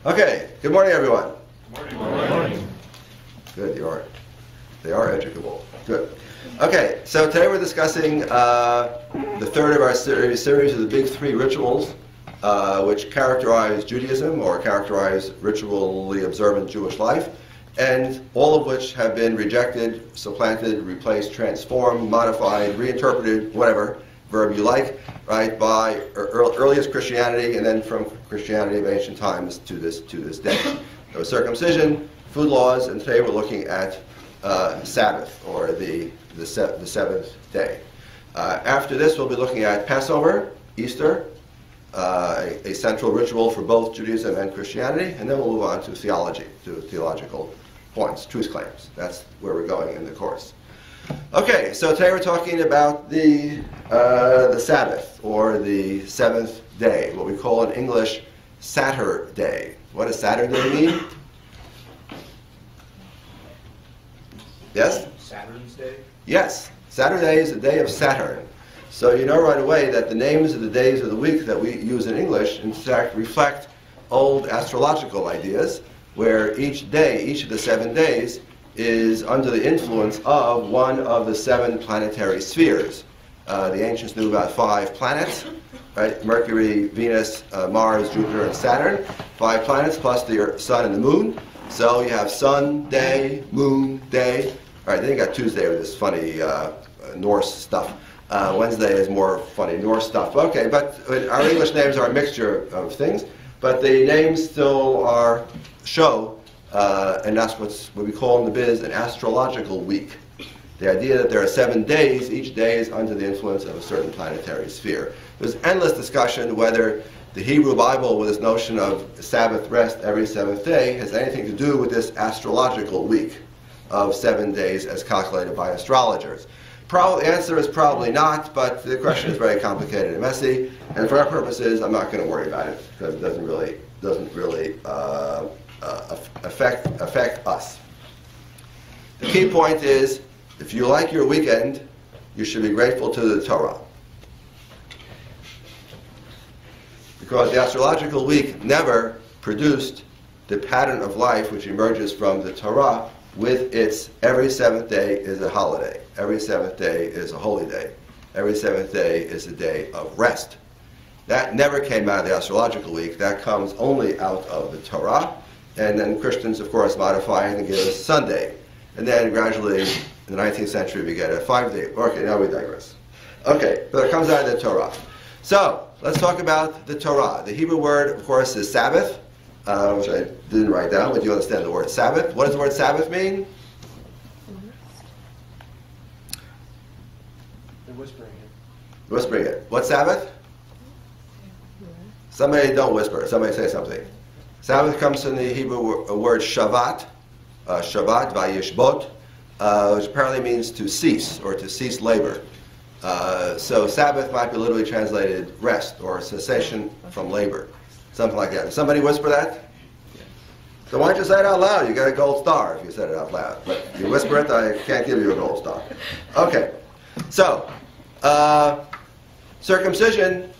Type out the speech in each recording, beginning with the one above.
Okay, good morning, everyone. Good morning. Good, they are educable. Good. Okay, so today we're discussing the third of our series of the big three rituals, which characterize Judaism or characterize ritually observant Jewish life, and all of which have been rejected, supplanted, replaced, transformed, modified, reinterpreted, whatever verb you like, right, by earliest Christianity, and then from Christianity of ancient times to this day. There was circumcision, food laws, and today we're looking at Sabbath, or the seventh day. After this, we'll be looking at Passover, Easter, a central ritual for both Judaism and Christianity, and then we'll move on to theology, to theological points, truth claims. That's where we're going in the course. Okay, so today we're talking about the Sabbath, or the seventh day, what we call in English Saturday. What does Saturday mean? Yes? Saturn's Day? Yes, Saturday is the day of Saturn. So you know right away that the names of the days of the week that we use in English, in fact, reflect old astrological ideas, where each day, each of the 7 days, is under the influence of one of the 7 planetary spheres. The ancients knew about 5 planets, right? Mercury, Venus, Mars, Jupiter, and Saturn. 5 planets plus the sun and the moon. So you have sun, day, moon, day. All right, then you got Tuesday with this funny Norse stuff. Wednesday is more funny Norse stuff. Okay, but our English names are a mixture of things, but the names still show, and that's what we call in the biz an astrological week. The idea that there are 7 days, each day is under the influence of a certain planetary sphere. There's endless discussion whether the Hebrew Bible, with its notion of Sabbath rest every 7th day, has anything to do with this astrological week of 7 days as calculated by astrologers. The answer is probably not, but the question is very complicated and messy, and for our purposes, I'm not going to worry about it because it doesn't really affect us. The key point is, if you like your weekend, you should be grateful to the Torah. Because the astrological week never produced the pattern of life which emerges from the Torah with its every 7th day is a holiday, every 7th day is a holy day, every 7th day is a day of rest. That never came out of the astrological week. That comes only out of the Torah. And then Christians, of course, modify it and give us Sunday. And then gradually, in the 19th century, we get a 5-day. Okay, now we digress. Okay, but it comes out of the Torah. So, let's talk about the Torah. The Hebrew word, of course, is Sabbath, which I didn't write down, but you understand the word Sabbath. What does the word Sabbath mean? They're whispering it. Whispering it. What's Sabbath? Somebody don't whisper. Somebody say something. Sabbath comes from the Hebrew word Shabbat, Shabbat, Vayishbot, which apparently means to cease or to cease labor. So Sabbath might be literally translated rest or cessation from labor, something like that. Did somebody whisper that? So why don't you say it out loud? You got a gold star if you said it out loud. But if you whisper it, I can't give you a gold star. Okay, so circumcision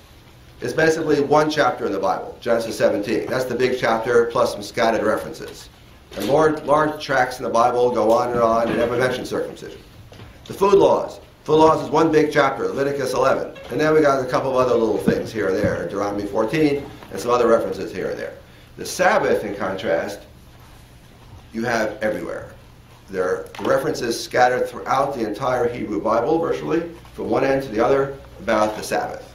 is basically one chapter in the Bible, Genesis 17. That's the big chapter plus some scattered references. And large tracts in the Bible go on and never mention circumcision. The food laws. Food laws is one big chapter, Leviticus 11. And then we got a couple of other little things here and there, Deuteronomy 14, and some other references here and there. The Sabbath, in contrast, you have everywhere. There are references scattered throughout the entire Hebrew Bible, virtually, from one end to the other, about the Sabbath.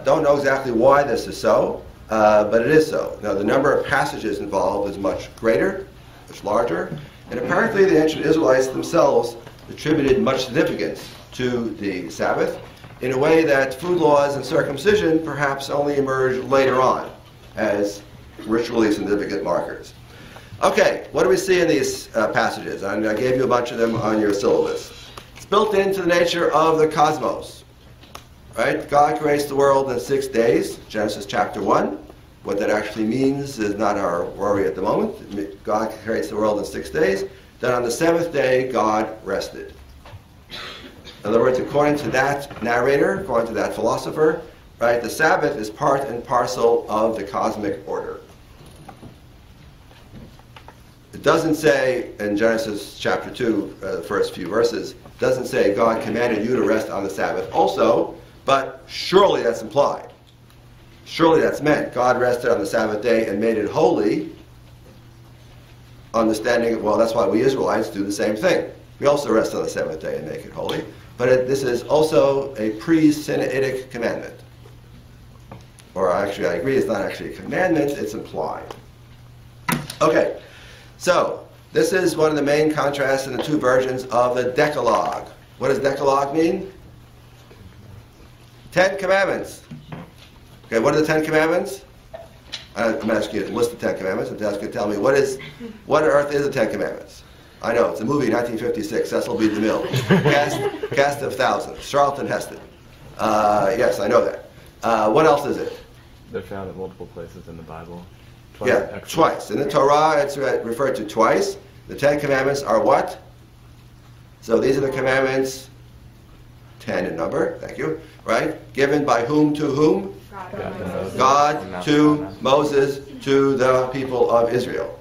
Don't know exactly why this is so, but it is so. Now, the number of passages involved is much greater, much larger, and apparently the ancient Israelites themselves attributed much significance to the Sabbath in a way that food laws and circumcision perhaps only emerged later on as ritually significant markers. Okay, what do we see in these passages? And I gave you a bunch of them on your syllabus. It's built into the nature of the cosmos. Right? God creates the world in 6 days, Genesis chapter 1. What that actually means is not our worry at the moment. God creates the world in 6 days. Then on the 7th day, God rested. In other words, according to that narrator, according to that philosopher, right, the Sabbath is part and parcel of the cosmic order. It doesn't say in Genesis chapter 2, the first few verses, doesn't say God commanded you to rest on the Sabbath also, but surely that's implied. Surely that's meant. God rested on the Sabbath day and made it holy, understanding, well, that's why we Israelites do the same thing. We also rest on the seventh day and make it holy. But this is also a pre-Sinaitic commandment. Or actually, I agree, it's not actually a commandment, it's implied. Okay, so this is one of the main contrasts in the two versions of the Decalogue. What does Decalogue mean? 10 Commandments. Okay, what are the 10 Commandments? I'm asking you to list the 10 Commandments. I'm asking you to tell me what on earth is the 10 Commandments? I know, it's a movie, 1956, Cecil B. DeMille. Cast of thousands, Charlton Heston. Yes, I know that. What else is it? They're found at multiple places in the Bible. Twice. In the Torah, it's referred to twice. The 10 Commandments are what? So these are the commandments, 10 in number, thank you, right? Given by whom to whom? God to Moses, to the people of Israel.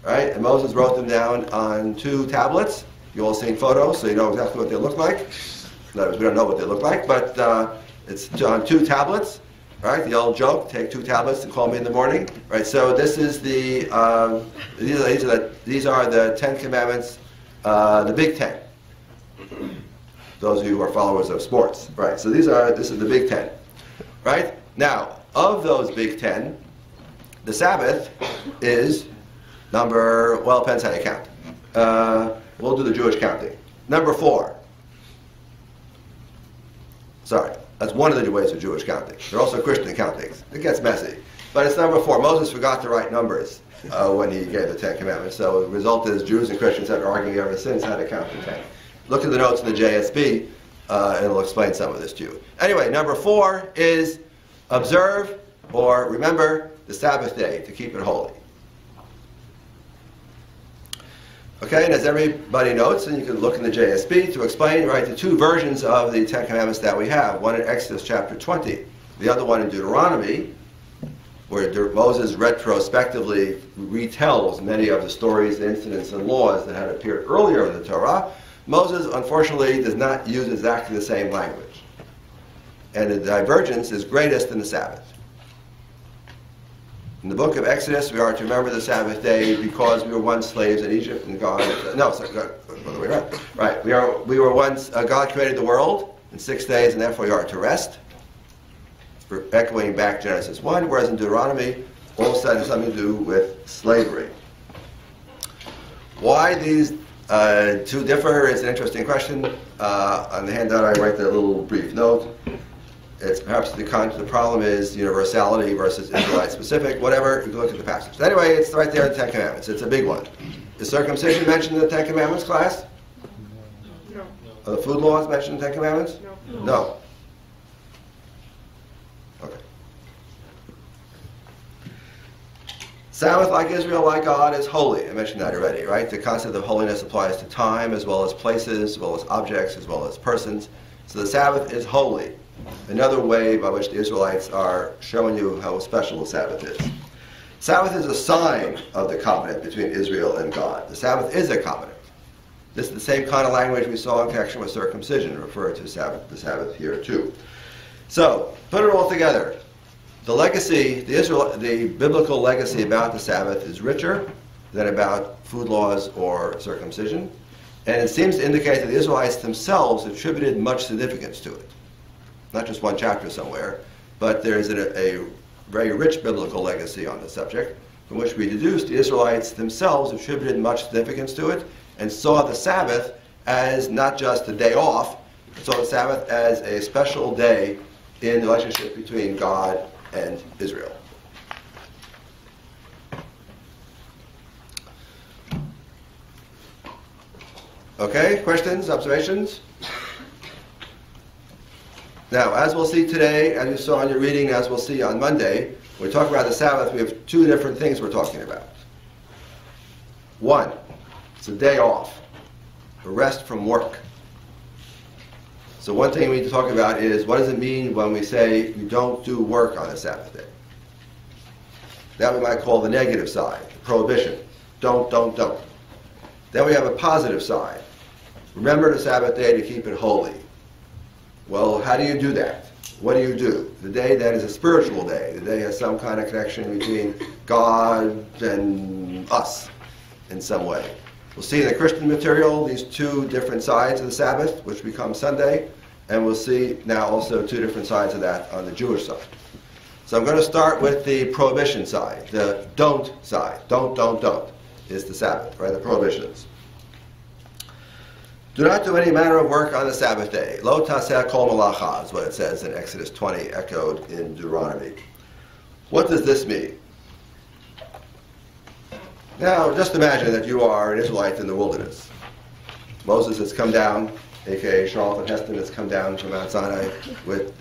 Right? And Moses wrote them down on 2 tablets. You all seen photos, so you know exactly what they look like. In other words, we don't know what they look like, but it's on 2 tablets. Right? The old joke: take 2 tablets and call me in the morning. Right? So this is these are the 10 Commandments, the Big Ten. Those of you who are followers of sports, right? So this is the Big Ten. Right? Now, of those Big Ten, the Sabbath is number, well, it depends how you count. We'll do the Jewish counting. Number 4. Sorry, that's one of the ways of Jewish counting. There are also Christian countings. It gets messy. But it's number 4. Moses forgot to write numbers when he gave the 10 Commandments. So the result is Jews and Christians have been arguing ever since how to count the 10. Look at the notes in the JSB, and it'll explain some of this to you. Anyway, number 4 is observe or remember the Sabbath day to keep it holy. Okay, and as everybody notes, and you can look in the JSB to explain, right, the 2 versions of the 10 Commandments that we have. One in Exodus chapter 20, the other one in Deuteronomy, where Moses retrospectively retells many of the stories, incidents, and laws that had appeared earlier in the Torah. Moses, unfortunately, does not use exactly the same language. And the divergence is greatest in the Sabbath. In the book of Exodus, we are to remember the Sabbath day because we were once slaves in Egypt, and God. No, sorry, the other way around. Right, we were once. God created the world in 6 days, and therefore we are to rest. We're echoing back Genesis 1, whereas in Deuteronomy, all of a sudden, it's something to do with slavery. Why these 2 differ is an interesting question. On the handout, I write that little brief note. It's perhaps the problem is universality versus Israelite specific, whatever. You can look at the passage. Anyway, it's right there in the 10 Commandments. It's a big one. Is circumcision mentioned in the 10 Commandments, class? No. Are the food laws mentioned in the 10 Commandments? No. No. Okay. Sabbath, like Israel, like God, is holy. I mentioned that already, right? The concept of holiness applies to time as well as places, as well as objects, as well as persons. So the Sabbath is holy. Another way by which the Israelites are showing you how special the Sabbath is. Sabbath is a sign of the covenant between Israel and God. The Sabbath is a covenant. This is the same kind of language we saw in connection with circumcision, referred to the Sabbath here too. So, put it all together. The legacy, the biblical legacy about the Sabbath is richer than about food laws or circumcision, and it seems to indicate that the Israelites themselves attributed much significance to it. Not just one chapter somewhere, but there is a very rich biblical legacy on the subject, from which we deduce the Israelites themselves attributed much significance to it, and saw the Sabbath as not just a day off, but saw the Sabbath as a special day in the relationship between God and Israel. Okay, questions, observations? Now, as we'll see today, as you saw in your reading, as we'll see on Monday, when we talk about the Sabbath, we have 2 different things we're talking about. 1, it's a day off, a rest from work. So one thing we need to talk about is, what does it mean when we say you don't do work on a Sabbath day? That we might call the negative side, the prohibition. Don't. Then we have a positive side. Remember the Sabbath day to keep it holy. Well, how do you do that? What do you do? The day then is a spiritual day. The day has some kind of connection between God and us in some way. We'll see in the Christian material these two different sides of the Sabbath, which become Sunday, and we'll see now also two different sides of that on the Jewish side. So I'm going to start with the prohibition side, the don't side. Don't is the Sabbath, right? The prohibitions. Do not do any manner of work on the Sabbath day. Lo taseh kol malacha is what it says in Exodus 20, echoed in Deuteronomy. What does this mean? Now, just imagine that you are an Israelite in the wilderness. Moses has come down, a.k.a. Charlton Heston has come down from Mount Sinai with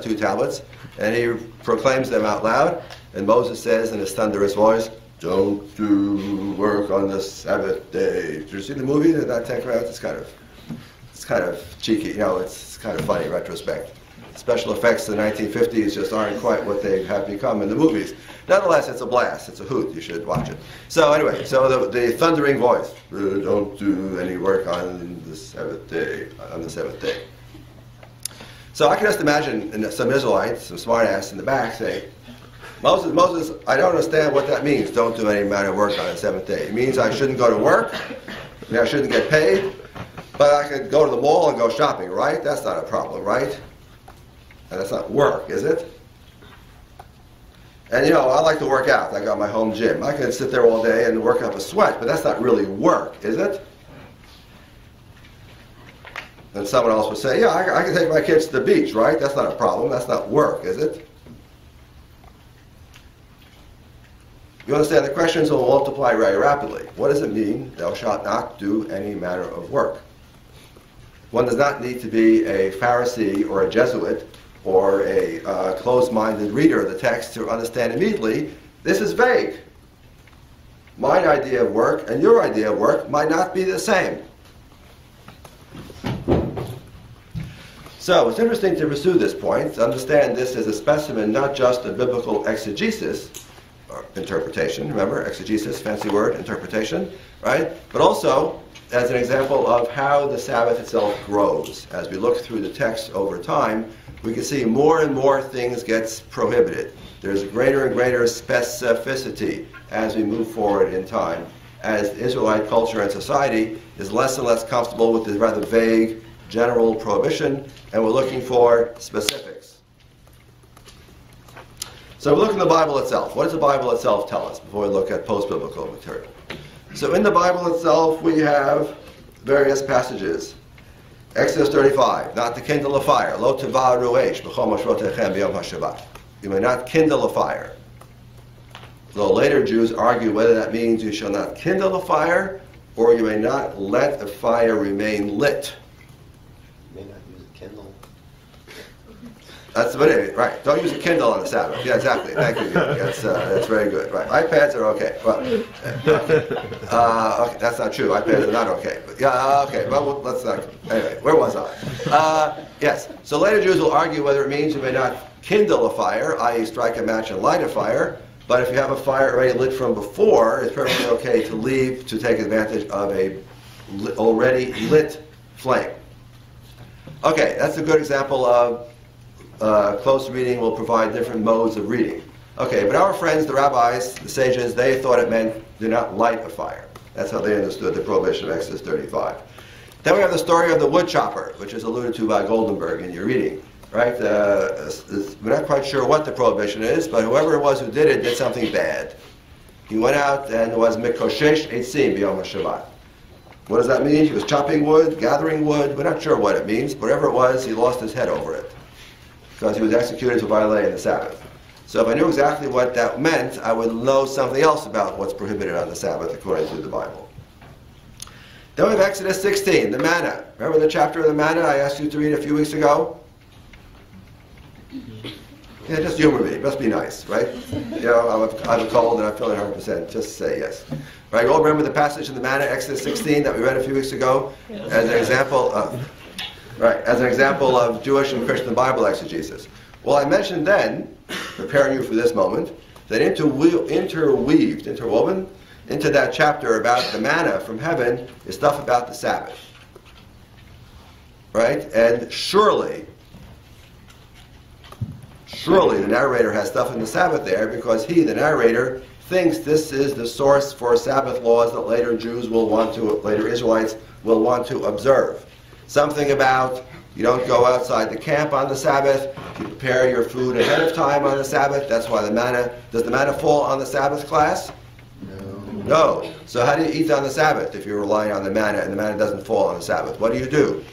2 tablets, and he proclaims them out loud, and Moses says in his thunderous voice, "Don't do work on the Sabbath day." Did you see the movie that came out? It's kind of cheeky, it's kind of funny in retrospect. Special effects in the 1950s just aren't quite what they have become in the movies. Nonetheless, it's a blast. It's a hoot. You should watch it. So anyway, the thundering voice, "Don't do any work on the Sabbath day." So I can just imagine some Israelites, some smart-ass in the back saying, Moses, I don't understand what that means. Don't do any amount of work on the seventh day. It means I shouldn't go to work, I shouldn't get paid, but I could go to the mall and go shopping, right? That's not a problem, right? And that's not work, is it? And I like to work out. I got my home gym. I can sit there all day and work up a sweat, but that's not really work, is it? And someone else would say, yeah, I can take my kids to the beach, right? That's not a problem. That's not work, is it? You understand, the questions will multiply very rapidly. What does it mean, thou shalt not do any manner of work? One does not need to be a Pharisee or a Jesuit or a closed-minded reader of the text to understand immediately, this is vague. My idea of work and your idea of work might not be the same. So it's interesting to pursue this point, to understand this as a specimen not just of biblical exegesis, or interpretation, remember, exegesis, fancy word, interpretation, right? But also as an example of how the Sabbath itself grows. As we look through the text over time, we can see more and more things gets prohibited. There's greater and greater specificity as we move forward in time, as Israelite culture and society is less and less comfortable with this rather vague general prohibition, and we're looking for specifics. So we look in the Bible itself. What does the Bible itself tell us before we look at post-biblical material? So in the Bible itself we have various passages. Exodus 35, not to kindle a fire. Lo teva ru'esh b'chol moshrotechem b'yom haShabbat. You may not kindle a fire. Though later Jews argue whether that means you shall not kindle a fire or you may not let a fire remain lit. You may not use a Kindle. That's what it is, right. Don't use a Kindle on the Sabbath. Yeah, exactly. Thank you. That's very good. Right. iPads are okay. Well, okay, that's not true. iPads are not okay. But yeah, okay. Well, let's not. Anyway, where was I? Yes. So later Jews will argue whether it means you may not kindle a fire, i.e., strike a match and light a fire. But if you have a fire already lit from before, it's perfectly okay to leave to take advantage of a already lit flame. Okay, that's a good example of close reading will provide different modes of reading. Okay, but our friends, the rabbis, the sages, they thought it meant do not light a fire. That's how they understood the prohibition of Exodus 35. Then we have the story of the wood chopper, which is alluded to by Goldenberg in your reading. Right? We're not quite sure what the prohibition is, but whoever it was who did it did something bad. He went out and was mikoshesh eitzim b'yom haShabbat. What does that mean? He was chopping wood, gathering wood. We're not sure what it means. Whatever it was, he lost his head over it because he was executed for violating the Sabbath. So if I knew exactly what that meant, I would know something else about what's prohibited on the Sabbath according to the Bible. Then we have Exodus 16, the manna. Remember the chapter of the manna I asked you to read a few weeks ago? Yeah, just humor me. It must be nice, right? I have a cold and I'm feeling 100%. Just say yes. Right? You all remember the passage in the manna, Exodus 16, that we read a few weeks ago, as an example of Jewish and Christian Bible exegesis. Well, I mentioned then, preparing you for this moment, that interwoven into that chapter about the manna from heaven is stuff about the Sabbath. Right? And surely the narrator has stuff in the Sabbath there because he, the narrator, thinks this is the source for Sabbath laws that later later Israelites will want to observe. Something about you don't go outside the camp on the Sabbath, you prepare your food ahead of time on the Sabbath. That's why does the manna fall on the Sabbath, class? No. So how do you eat on the Sabbath if you're relying on the manna and the manna doesn't fall on the Sabbath? What do?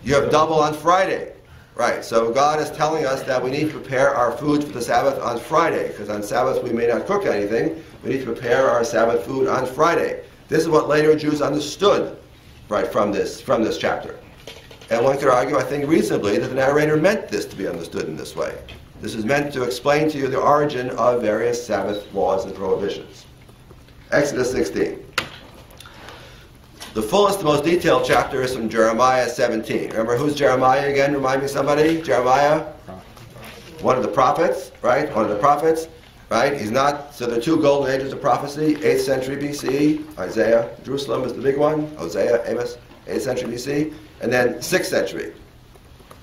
You have double on Friday. Right, so God is telling us that we need to prepare our food for the Sabbath on Friday, because on Sabbath we may not cook anything. We need to prepare our Sabbath food on Friday. This is what later Jews understood, right, from this chapter. And one could argue, I think reasonably, that the narrator meant this to be understood in this way. This is meant to explain to you the origin of various Sabbath laws and prohibitions. Exodus 16. The fullest, most detailed chapter is from Jeremiah 17. Remember, who's Jeremiah again? Remind me, somebody? Jeremiah? One of the prophets, right? One of the prophets, right? He's not, so there are two golden ages of prophecy, 8th century BC, Isaiah, Jerusalem is the big one, Hosea, Amos, 8th century BC, and then 6th century.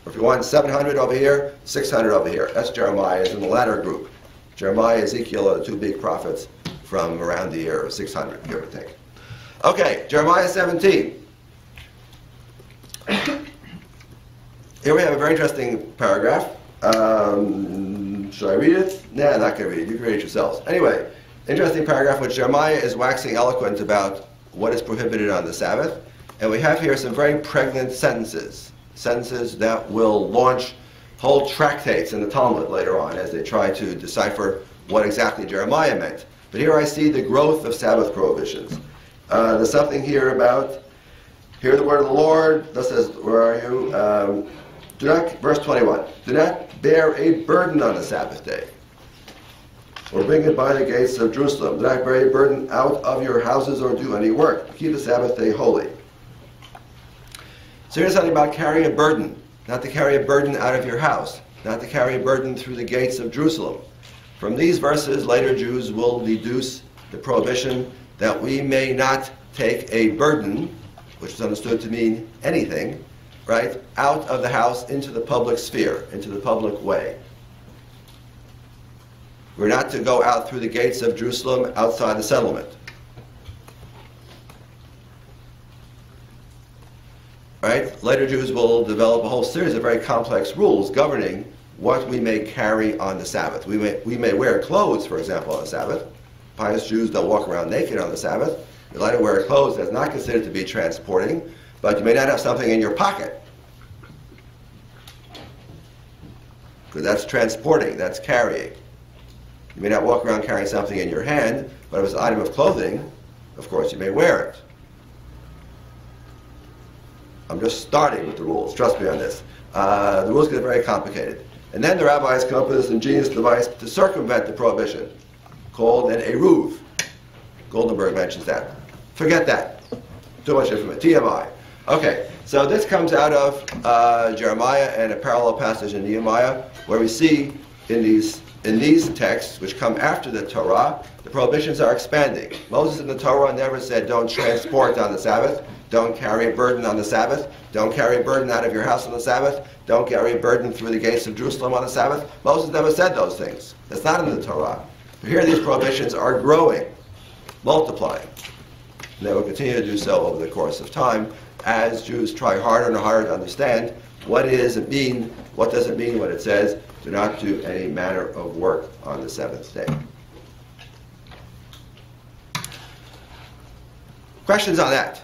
If you want 700 over here, 600 over here. That's Jeremiah, is in the latter group. Jeremiah, Ezekiel are the two big prophets from around the year of 600, give or take. Okay, Jeremiah 17. Here we have a very interesting paragraph. Should I read it? Nah, not going to read it. You can read it yourselves. Anyway, interesting paragraph which Jeremiah is waxing eloquent about what is prohibited on the Sabbath. And we have here some very pregnant sentences that will launch whole tractates in the Talmud later on as they try to decipher what exactly Jeremiah meant. But here I see the growth of Sabbath prohibitions. There's something here about, hear the word of the Lord, thus says, where are you? Verse 21, do not bear a burden on the Sabbath day, or bring it by the gates of Jerusalem. Do not bear a burden out of your houses or do any work. Keep the Sabbath day holy. So here's something about carrying a burden. Not to carry a burden out of your house. Not to carry a burden through the gates of Jerusalem. From these verses, later Jews will deduce the prohibition that we may not take a burden, which is understood to mean anything, right, out of the house into the public sphere, into the public way. We're not to go out through the gates of Jerusalem outside the settlement. Right? Later Jews will develop a whole series of very complex rules governing what we may carry on the Sabbath. We may wear clothes, for example, on the Sabbath. Pious Jews don't walk around naked on the Sabbath. You're allowed to wear clothes that's not considered to be transporting, but you may not have something in your pocket. Because that's transporting, that's carrying. You may not walk around carrying something in your hand, but if it's an item of clothing, of course you may wear it. I'm just starting with the rules, trust me on this. The rules get very complicated. And then the rabbis come up with this ingenious device to circumvent the prohibition, called an eruv. Goldenberg mentions that. Forget that. Too much information. TMI. Okay, so this comes out of Jeremiah and a parallel passage in Nehemiah, where we see in these texts, which come after the Torah, the prohibitions are expanding. Moses in the Torah never said, don't transport on the Sabbath, don't carry a burden on the Sabbath, don't carry a burden out of your house on the Sabbath, don't carry a burden through the gates of Jerusalem on the Sabbath. Moses never said those things. That's not in the Torah. But here these prohibitions are growing, multiplying. And they will continue to do so over the course of time as Jews try harder and harder to understand what does it mean when it says, do not do any manner of work on the seventh day. Questions on that?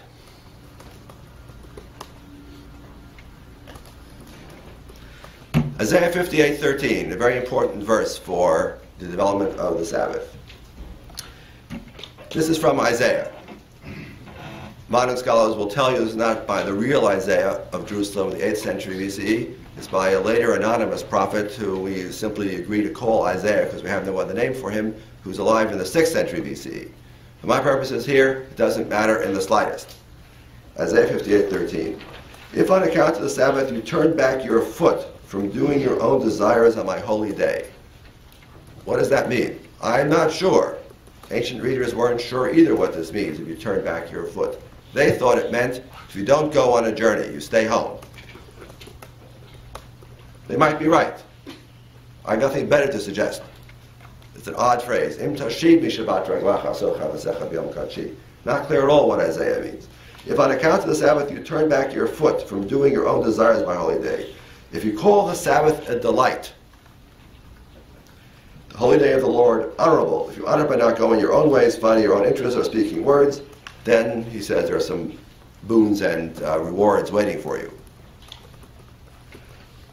Isaiah 58:13, a very important verse for the development of the Sabbath. This is from Isaiah. Modern scholars will tell you this is not by the real Isaiah of Jerusalem in the 8th century BCE. It's by a later anonymous prophet who we simply agree to call Isaiah because we have no other name for him, who's alive in the 6th century BCE. For my purposes here, it doesn't matter in the slightest. Isaiah 58:13. If on account of the Sabbath you turn back your foot from doing your own desires on my holy day. What does that mean? I'm not sure. Ancient readers weren't sure either what this means, if you turn back your foot. They thought it meant if you don't go on a journey, you stay home. They might be right. I have nothing better to suggest. It's an odd phrase. Im tashib mi shabbat reglacha asocha v'secha b'yom kadshi. Not clear at all what Isaiah means. If on account of the Sabbath you turn back your foot from doing your own desires by holy day, if you call the Sabbath a delight, the holy day of the Lord honorable, if you honor by not going your own ways, finding your own interests, or speaking words, then, he says, there are some boons and rewards waiting for you.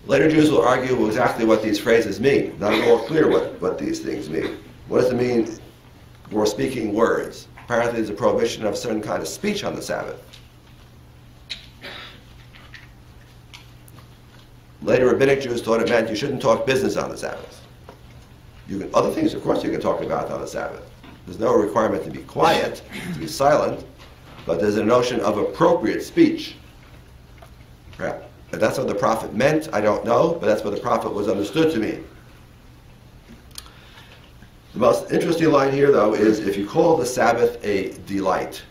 Later Jews will argue exactly what these phrases mean. Not at all clear what these things mean. What does it mean for speaking words? Apparently there's a prohibition of a certain kind of speech on the Sabbath. Later rabbinic Jews thought it meant you shouldn't talk business on the Sabbath. Other things, of course, you can talk about on the Sabbath. There's no requirement to be quiet, to be silent, but there's a notion of appropriate speech. Right? If that's what the prophet meant, I don't know, but that's what the prophet was understood to mean. The most interesting line here, though, is if you call the Sabbath a delight.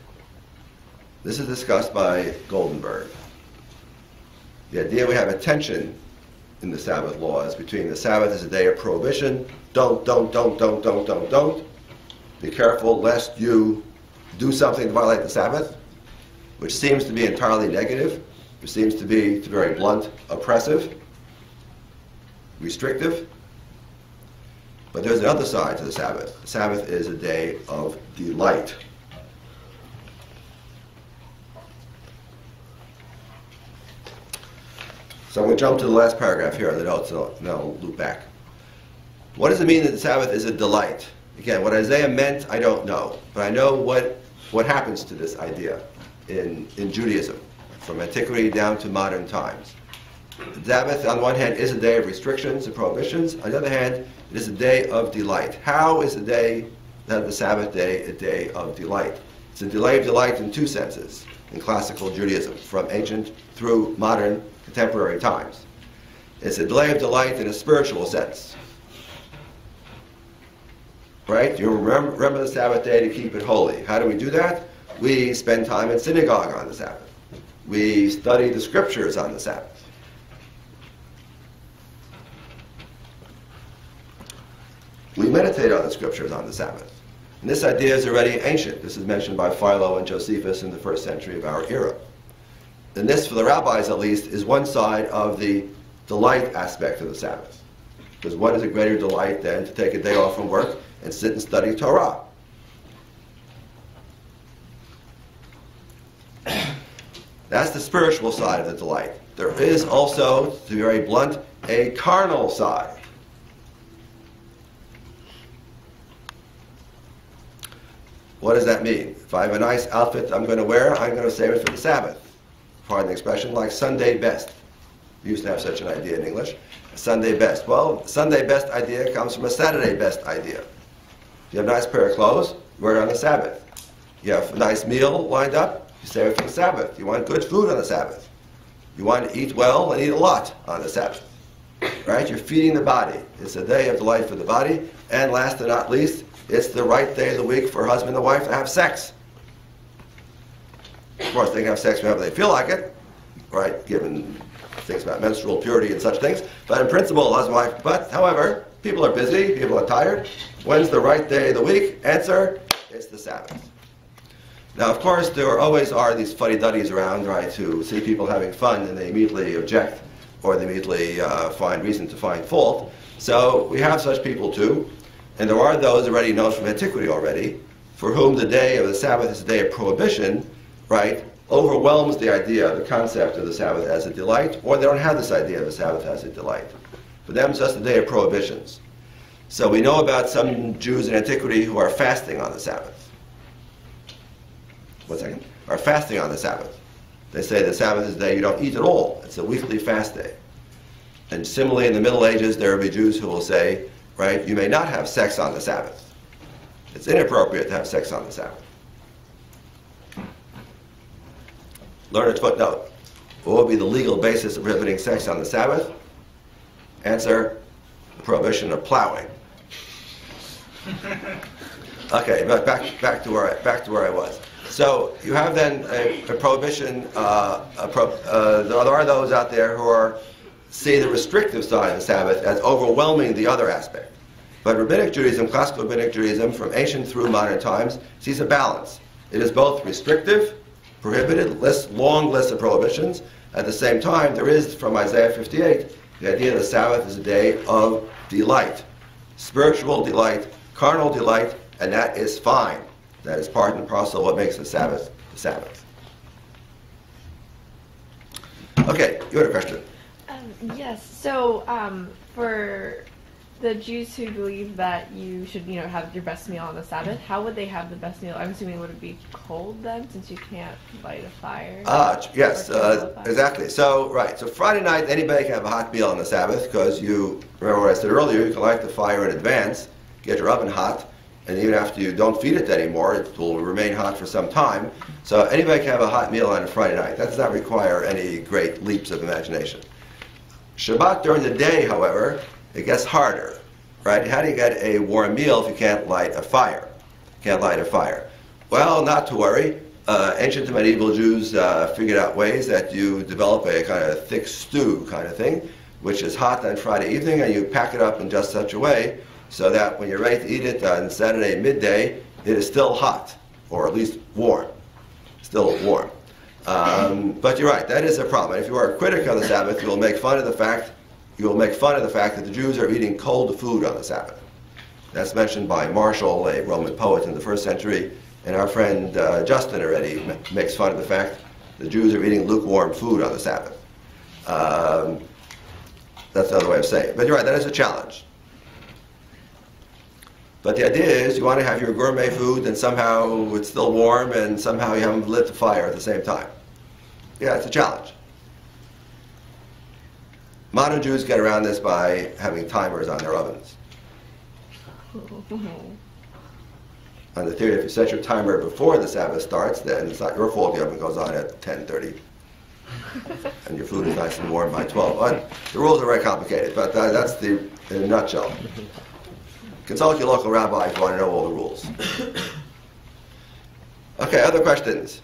This is discussed by Goldenberg. The idea we have a tension in the Sabbath laws between the Sabbath as a day of prohibition, don't. Be careful lest you do something to violate the Sabbath, which seems to be entirely negative, which seems to be, to be very blunt, oppressive, restrictive. But there's another side to the Sabbath. The Sabbath is a day of delight. So I'm going to jump to the last paragraph here in the notes, and then I'll loop back. What does it mean that the Sabbath is a delight? Again, what Isaiah meant, I don't know. But I know what happens to this idea in Judaism, from antiquity down to modern times. The Sabbath, on one hand, is a day of restrictions and prohibitions. On the other hand, it is a day of delight. How is the Sabbath day a day of delight? It's a delay of delight in two senses in classical Judaism, from ancient through modern contemporary times. It's a delay of delight in a spiritual sense. Right? You remember the Sabbath day to keep it holy. How do we do that? We spend time in synagogue on the Sabbath. We study the scriptures on the Sabbath. We meditate on the scriptures on the Sabbath. And this idea is already ancient. This is mentioned by Philo and Josephus in the 1st century of our era. And this, for the rabbis at least, is one side of the delight aspect of the Sabbath. Because what is a greater delight than to take a day off from work and sit and study Torah? That's the spiritual side of the delight. There is also, to be very blunt, a carnal side. What does that mean? If I have a nice outfit I'm going to wear, I'm going to save it for the Sabbath. Pardon the expression, like Sunday best. We used to have such an idea in English. A Sunday best. Well, Sunday best idea comes from a Saturday best idea. You have a nice pair of clothes, you wear it on the Sabbath. You have a nice meal lined up, you save it for the Sabbath. You want good food on the Sabbath. You want to eat well and eat a lot on the Sabbath. Right? You're feeding the body. It's a day of delight for the body. And last but not least, it's the right day of the week for husband and wife to have sex. Of course, they can have sex whenever they feel like it, right? Given things about menstrual purity and such things. But in principle, husband and wife. But, however, people are busy, people are tired. When's the right day of the week? Answer, it's the Sabbath. Now, of course, there always are these fuddy-duddies around, right, who see people having fun and they immediately object, or they immediately find reason to find fault. So we have such people too. And there are those already known from antiquity already, for whom the day of the Sabbath is a day of prohibition, right, overwhelms the idea, the concept of the Sabbath as a delight, or they don't have this idea of the Sabbath as a delight. For them, it's just a day of prohibitions. So we know about some Jews in antiquity who are fasting on the Sabbath. Are fasting on the Sabbath. They say the Sabbath is the day you don't eat at all. It's a weekly fast day. And similarly, in the Middle Ages, there will be Jews who will say, right, you may not have sex on the Sabbath. It's inappropriate to have sex on the Sabbath. Learned footnote. What would be the legal basis of prohibiting sex on the Sabbath? Answer, the prohibition of plowing. Okay, but back to where I was. So you have then a prohibition. There are those out there who see the restrictive side of the Sabbath as overwhelming the other aspect. But Rabbinic Judaism, classical Rabbinic Judaism, from ancient through modern times, sees a balance. It is both restrictive, prohibited, long list of prohibitions. At the same time, there is, from Isaiah 58, the idea that the Sabbath is a day of delight, spiritual delight, carnal delight, and that is fine. That is part and parcel of what makes the Sabbath the Sabbath. Okay, you had a question. Yes. So for the Jews who believe that you should, have your best meal on the Sabbath, how would they have the best meal? I'm assuming would it be cold then, since you can't light a fire? Yes, exactly. So, right. So Friday night, anybody can have a hot meal on the Sabbath because remember what I said earlier, you can light the fire in advance, get your oven hot, and even after you don't feed it anymore, it will remain hot for some time. So anybody can have a hot meal on a Friday night. That does not require any great leaps of imagination. Shabbat during the day, however, it gets harder, right? How do you get a warm meal if you can't light a fire? Well, not to worry. Ancient and medieval Jews figured out ways that you develop a kind of thick stew kind of thing, which is hot on Friday evening, and you pack it up in just such a way so that when you're ready to eat it on Saturday midday, it is still hot, or at least warm. Still warm. But you're right, that is a problem. And if you are a critic of the Sabbath, you will make fun of the fact that the Jews are eating cold food on the Sabbath. That's mentioned by Martial, a Roman poet in the 1st century, and our friend Justin already makes fun of the fact the Jews are eating lukewarm food on the Sabbath. That's another way of saying it. But you're right, that is a challenge. But the idea is you want to have your gourmet food and somehow it's still warm and somehow you haven't lit the fire at the same time. Yeah, it's a challenge. Modern Jews get around this by having timers on their ovens. On the theory, if you set your timer before the Sabbath starts, then it's not your fault the oven goes on at 10:30. And your food is nice and warm by 12. But the rules are very complicated, but that's in a nutshell. Consult your local rabbi if you want to know all the rules. Okay, other questions?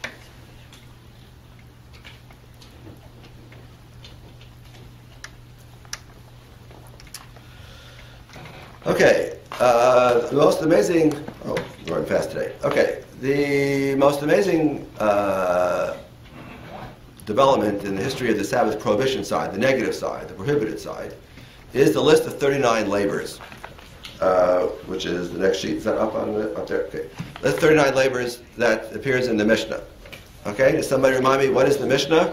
Okay, the most amazing, we're going fast today. Okay, the most amazing development in the history of the Sabbath prohibition side, the negative side, the prohibited side, is the list of 39 labors, which is the next sheet. Is that up there? Okay. List of 39 labors that appears in the Mishnah. Okay, does somebody remind me, what is the Mishnah?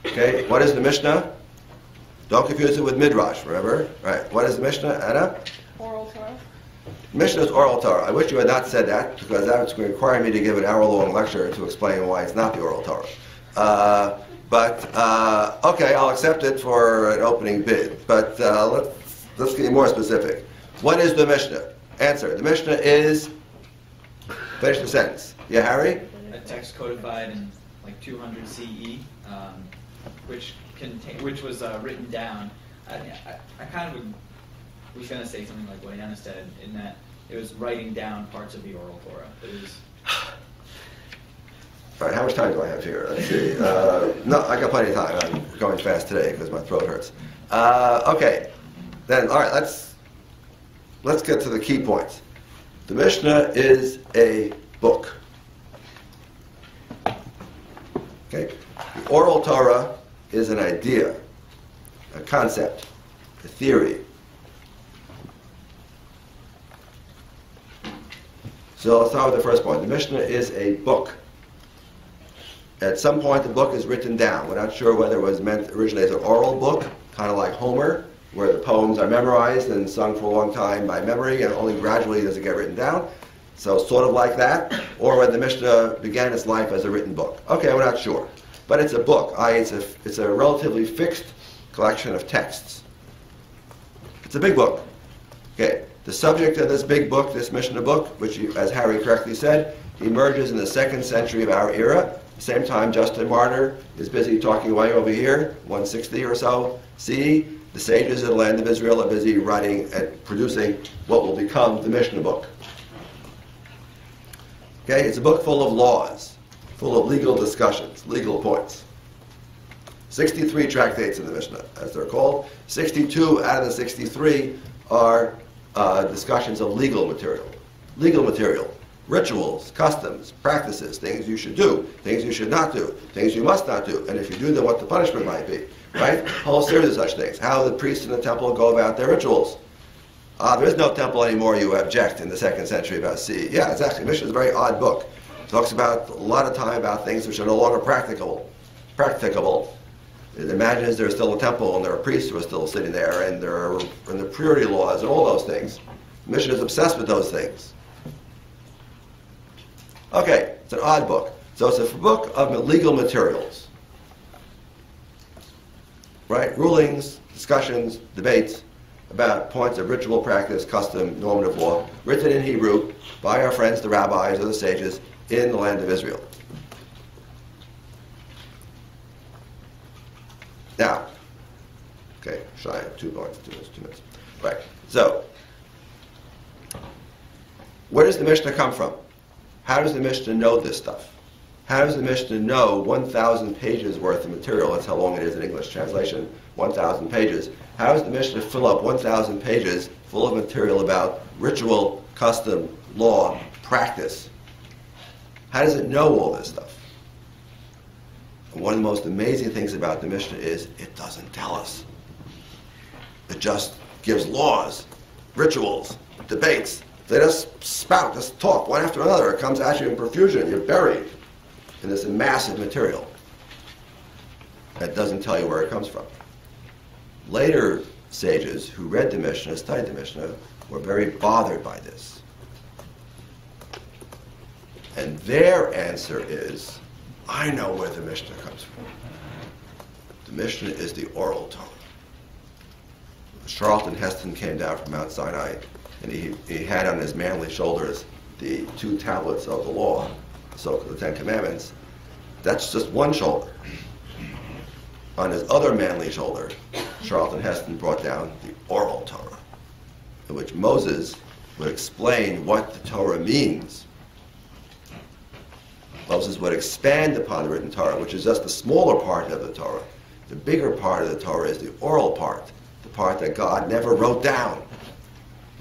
Okay, what is the Mishnah? Don't confuse it with Midrash, remember? Right, what is the Mishnah, Anna? Oral Torah. Mishnah is oral Torah. I wish you had not said that, because that would require me to give an hour-long lecture to explain why it's not the oral Torah. Okay, I'll accept it for an opening bid. But let's get more specific. What is the Mishnah? Answer. The Mishnah is, finish the sentence. Yeah, Harry? A text codified in like 200 CE, which was written down. I kind of was going to say something like what Anna said, in that it was writing down parts of the oral Torah. It was. All right, how much time do I have here? Let's see. No, I got plenty of time. I'm going fast today because my throat hurts. Okay, then, all right, let's get to the key points. The Mishnah is a book. Okay, the oral Torah is an idea, a concept, a theory. So let's start with the first point. The Mishnah is a book. At some point, the book is written down. We're not sure whether it was meant originally as an oral book, kind of like Homer, where the poems are memorized and sung for a long time by memory, and only gradually does it get written down. So sort of like that, or when the Mishnah began its life as a written book. Okay, we're not sure. But it's a book. It's a relatively fixed collection of texts. It's a big book. Okay, the subject of this big book, this Mishnah book, which, as Harry correctly said, emerges in the 2nd century of our era. At the same time, Justin Martyr is busy talking away over here, 160 or so CE. The sages of the land of Israel are busy writing and producing what will become the Mishnah book. Okay, it's a book full of laws, full of legal discussions, legal points. 63 tractates in the Mishnah, as they're called. 62 out of the 63 are discussions of legal material. Legal material, rituals, customs, practices, things you should do, things you should not do, things you must not do, and if you do them, what the punishment might be. Right? A whole series of such things. How the priests in the temple go about their rituals. There is no temple anymore, you object, in the 2nd century about CE. Yeah, it's actually, Mishnah is a very odd book. It talks about a lot of time about things which are no longer practicable. It imagines there's still a temple and there are priests who are still sitting there and the purity laws and all those things. Mishnah is obsessed with those things. Okay, it's an odd book. So it's a book of legal materials. Right? Rulings, discussions, debates about points of ritual practice, custom, normative law, written in Hebrew by our friends, the rabbis or the sages, in the land of Israel. Now, okay, shy of 2 minutes. Right, so, where does the Mishnah come from? How does the Mishnah know this stuff? How does the Mishnah know 1,000 pages worth of material? That's how long it is in English translation, 1,000 pages. How does the Mishnah fill up 1,000 pages full of material about ritual, custom, law, practice? How does it know all this stuff? And one of the most amazing things about the Mishnah is it doesn't tell us. It just gives laws, rituals, debates. They just spout, just talk one after another. It comes at you in profusion. You're buried in this massive material that doesn't tell you where it comes from. Later sages who read the Mishnah, studied the Mishnah, were very bothered by this. And their answer is, I know where the Mishnah comes from. The Mishnah is the oral Torah. Charlton Heston came down from Mount Sinai, and he had on his manly shoulders the 2 tablets of the law, so the 10 Commandments. That's just one shoulder. On his other manly shoulder, Charlton Heston brought down the oral Torah, in which Moses would explain what the Torah means. Moses would expand upon the written Torah, which is just the smaller part of the Torah. The bigger part of the Torah is the oral part, the part that God never wrote down,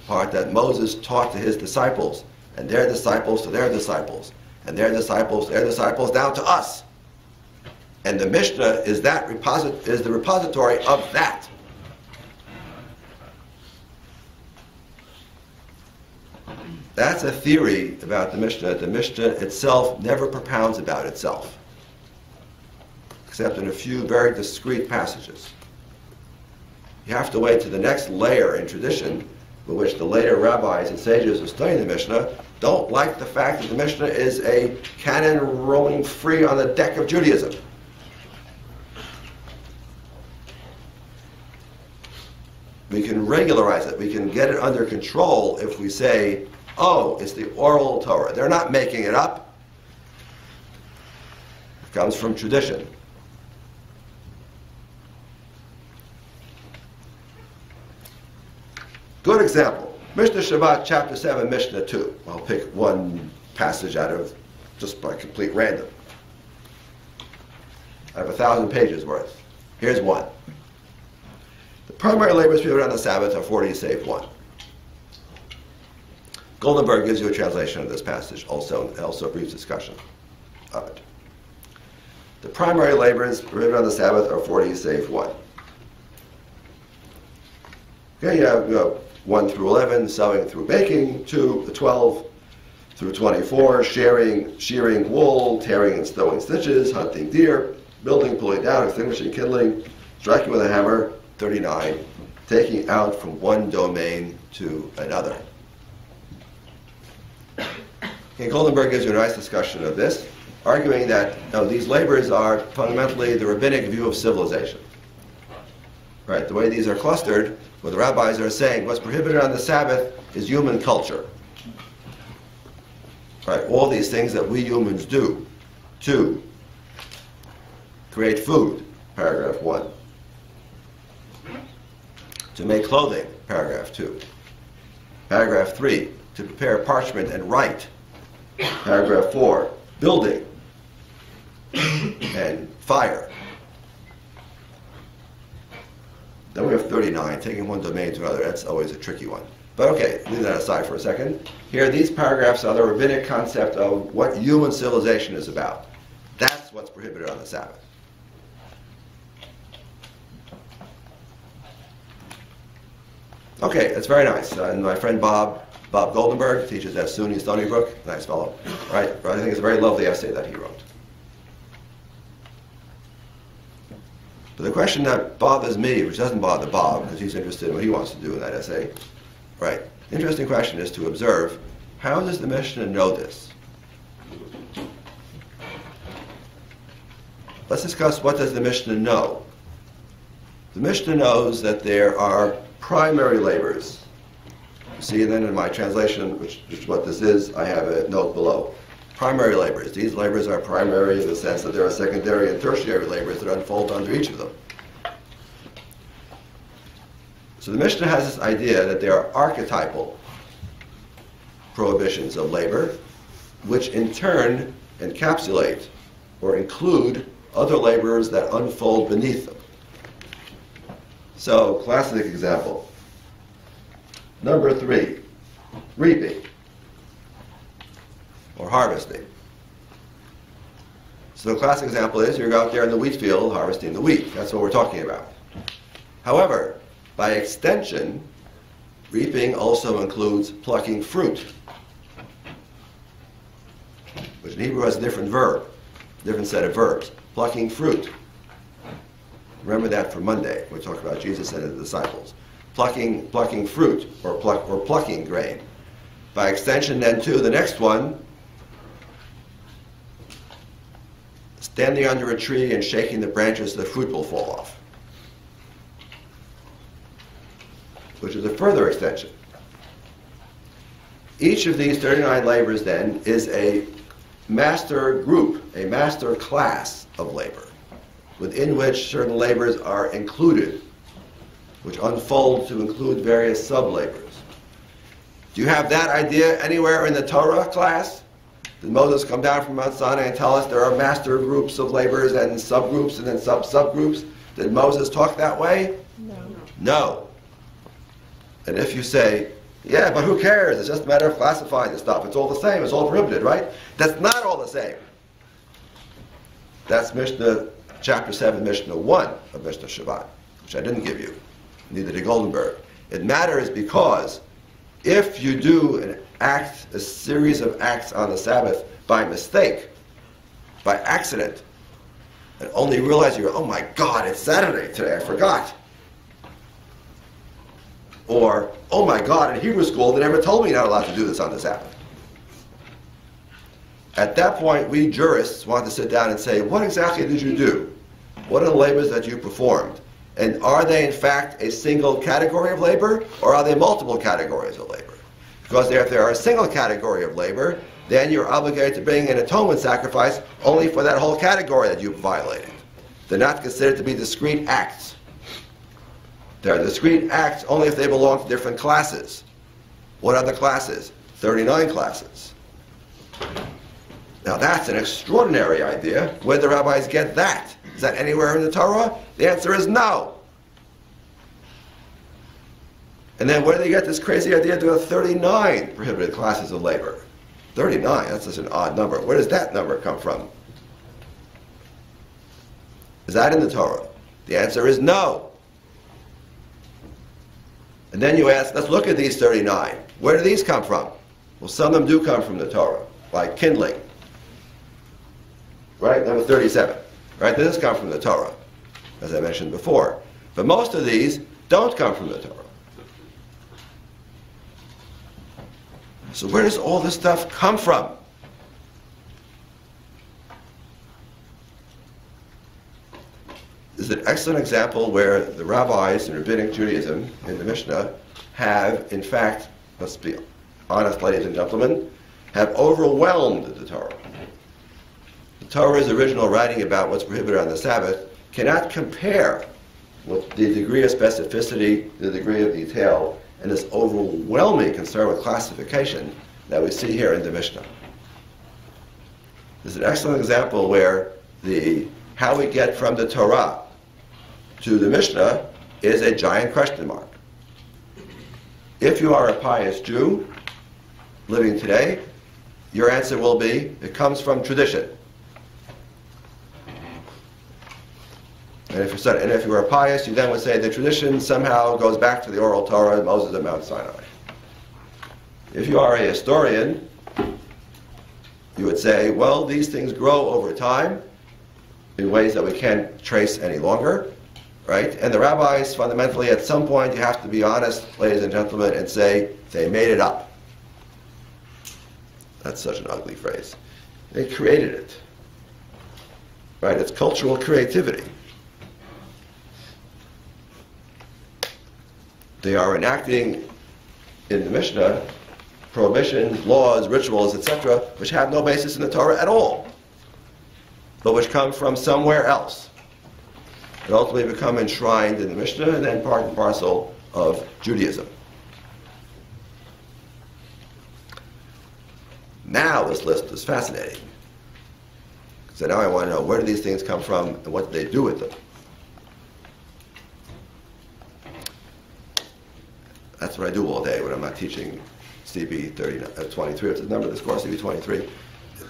the part that Moses taught to his disciples, and their disciples to their disciples, and their disciples to their disciples, down to us. And the Mishnah is the repository of that. That's a theory about the Mishnah. The Mishnah itself never propounds about itself, except in a few very discrete passages. You have to wait to the next layer in tradition, with which the later rabbis and sages who study the Mishnah don't like the fact that the Mishnah is a cannon rolling free on the deck of Judaism. We can regularize it. We can get it under control if we say, oh, it's the oral Torah. They're not making it up. It comes from tradition. Good example. Mishnah Shabbat, chapter 7, Mishnah 2. I'll pick one passage out of, just by complete random. Out of 1,000 pages worth. Here's one. The primary labors prohibited on the Sabbath are 40 save one. Goldenberg gives you a translation of this passage, also a brief discussion of it. The primary labors prohibited on the Sabbath are 40 save one. Okay, you have 1 through 11, sewing through baking, 12 through 24, shearing wool, tearing and stowing stitches, hunting deer, building, pulling down, extinguishing, kindling, striking with a hammer, 39, taking out from one domain to another. Okay, Goldenberg gives you a nice discussion of this, arguing that these labors are fundamentally the rabbinic view of civilization. Right, the way these are clustered, what the rabbis are saying, what's prohibited on the Sabbath is human culture. Right, all these things that we humans do to create food, paragraph 1. to make clothing, paragraph 2. Paragraph 3, to prepare parchment and write. Paragraph 4, building and fire. Then we have 39, taking one domain to another. That's always a tricky one. But okay, leave that aside for a second. Here, these paragraphs are the rabbinic concept of what human civilization is about. That's what's prohibited on the Sabbath. Okay, that's very nice. And my friend Bob Goldenberg teaches at SUNY Stony Brook. Nice fellow. Right? I think it's a very lovely essay that he wrote. But the question that bothers me, which doesn't bother Bob, because he's interested in what he wants to do in that essay, right? The interesting question is to observe, how does the Mishnah know this? Let's discuss, what does the Mishnah know? The Mishnah knows that there are primary labors. You see, and then in my translation, which is what this is, I have a note below. Primary labors. These labors are primary in the sense that there are secondary and tertiary labors that unfold under each of them. So the Mishnah has this idea that there are archetypal prohibitions of labor, which in turn encapsulate or include other labors that unfold beneath them. So, classic example. Number 3, reaping or harvesting. So the classic example is you're out there in the wheat field harvesting the wheat. That's what we're talking about. However, by extension, reaping also includes plucking fruit, which in Hebrew has a different verb, different set of verbs. Plucking fruit. Remember that for Monday. We talked about Jesus and his disciples. Plucking fruit or plucking grain. By extension, then too, the next one, standing under a tree and shaking the branches so the fruit will fall off, which is a further extension. Each of these 39 labors, then, is a master group, a master class of labor, within which certain labors are included, which unfold to include various sub-labors. Do you have that idea anywhere in the Torah class? Did Moses come down from Mount Sinai and tell us there are master groups of labors and subgroups and then subgroups? Did Moses talk that way? No. And if you say, yeah, but who cares? It's just a matter of classifying the stuff. It's all the same. It's all prohibited, right? That's not all the same. That's Mishnah, chapter 7, Mishnah 1 of Mishnah Shabbat, which I didn't give you. Neither did Goldenberg. It matters because if you do an act, a series of acts on the Sabbath by mistake, by accident, and only realize oh my God, it's Saturday today, I forgot. Or, oh my God, in Hebrew school they never told me you're not allowed to do this on the Sabbath. At that point, we jurists want to sit down and say, what exactly did you do? What are the labors that you performed? And are they in fact a single category of labor, or are they multiple categories of labor? Because if they are a single category of labor, then you're obligated to bring an atonement sacrifice only for that whole category that you violated. They're not considered to be discrete acts. They're discrete acts only if they belong to different classes. What are the classes? 39 classes. Now that's an extraordinary idea. Where do the rabbis get that? Is that anywhere in the Torah? The answer is no. And then where do they get this crazy idea to have 39 prohibited classes of labor? 39, that's just an odd number. Where does that number come from? Is that in the Torah? The answer is no. And then you ask, let's look at these 39. Where do these come from? Well, some of them do come from the Torah, like kindling. Right? Number 37. Right? This come from the Torah, as I mentioned before. But most of these don't come from the Torah. So where does all this stuff come from? This is an excellent example where the rabbis in Rabbinic Judaism, in the Mishnah, have, in fact, let's be honest, ladies and gentlemen, have overwhelmed the Torah. The Torah's original writing about what's prohibited on the Sabbath cannot compare with the degree of specificity, the degree of detail, and this overwhelming concern with classification that we see here in the Mishnah. This is an excellent example where how we get from the Torah to the Mishnah is a giant question mark. If you are a pious Jew living today, your answer will be, it comes from tradition. And if you were pious, you then would say the tradition somehow goes back to the oral Torah, Moses at Mount Sinai. If you are a historian, you would say, well, these things grow over time in ways that we can't trace any longer, right? And the rabbis, fundamentally, at some point, you have to be honest, ladies and gentlemen, and say, they made it up. That's such an ugly phrase. They created it, right? It's cultural creativity. They are enacting in the Mishnah prohibitions, laws, rituals, etc., which have no basis in the Torah at all, but which come from somewhere else, and ultimately become enshrined in the Mishnah and then part and parcel of Judaism. Now this list is fascinating. So now I want to know, where do these things come from and what do they do with them? That's what I do all day when I'm not teaching CB 23. It's the number of this course, CB 23.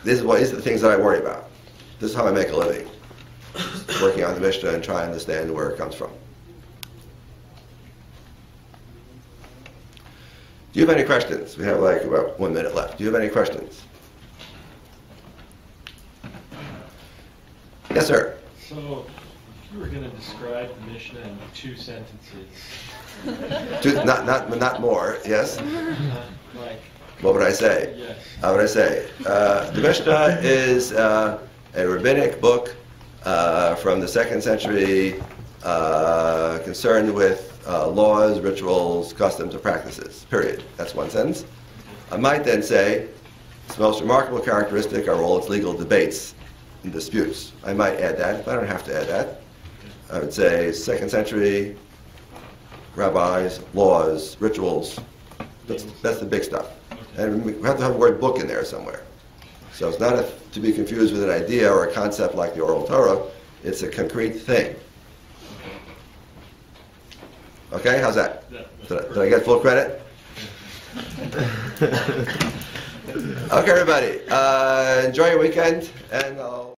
These are the things that I worry about. This is how I make a living, working on the Mishnah and trying to understand where it comes from. Do you have any questions? We have like about 1 minute left. Do you have any questions? Yes, sir. So, if you were going to describe the Mishnah in 2 sentences, Not more, yes? like, What would I say? yes. How would I say? The Mishnah is a rabbinic book from the 2nd century concerned with laws, rituals, customs, and practices, period. That's one sentence. I might then say its most remarkable characteristic are all its legal debates and disputes. I might add that, but I don't have to add that. I would say 2nd century rabbis, laws, rituals. That's the big stuff. And we have to have the word book in there somewhere. So it's not to be confused with an idea or a concept like the oral Torah. It's a concrete thing. Okay, how's that? Did I get full credit? Okay, everybody. Enjoy your weekend, and I'll